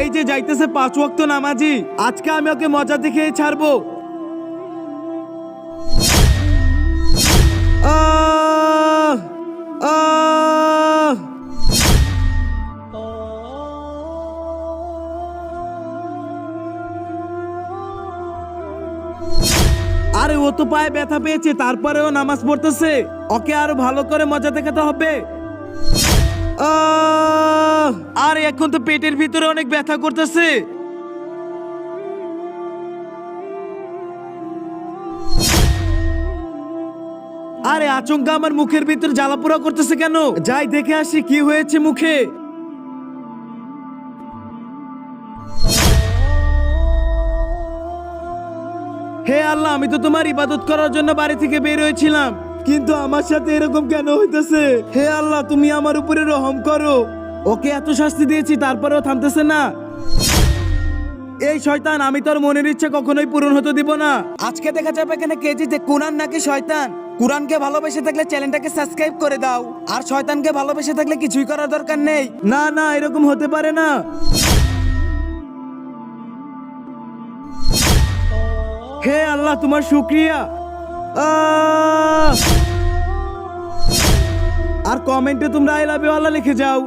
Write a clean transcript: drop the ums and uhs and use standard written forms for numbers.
এই যে যাইতেছে 5 ওয়াক্ত নামাজি, আজকে আমি ওকে মজা দেখে ছাড়বো। আহ আহ আরে ও তো পায়ে ব্যথা পেয়েছে, তারপরেও নামাজ পড়তেছে। ওকে আরো ভালো করে মজা দেখাতে হবে। আরে এখন তো পেটের ভিতরে অনেক ব্যথা করতেছে। আরে আচমকা আমার মুখের ভিতর জ্বালাপোড়া করতেছে কেন? যাই দেখে আসি কি হয়েছে মুখে। হে আল্লাহ, আমি তো তোমার ইবাদত করার জন্য বাড়ি থেকে বের হয়েছিলাম, কিন্তু আমার সাথে এরকম কেন হইতেছে? হে আল্লাহ, তুমি আমার উপরে রহম করো। ওকে এত শাস্তি দিয়েছি, তারপরেও থামতেছে না। এই শয়তান, আমি তোর মনের ইচ্ছা কখনোই পূরণ হতে দিব না। আজকে দেখা যাবে এখানে কে জিতে, কোরআন নাকি শয়তান। কোরআনকে ভালোবেসে থাকলে চ্যানেলটাকে সাবস্ক্রাইব করে দাও, আর শয়তানকে ভালোবেসে থাকলে কিছুই করার দরকার নেই। না না, এরকম হতে পারে না। হে আল্লাহ, তোমার শুকরিয়া। আর কমেন্টে তোমরা আই লাভ ইউ আল্লাহ লিখে যাও।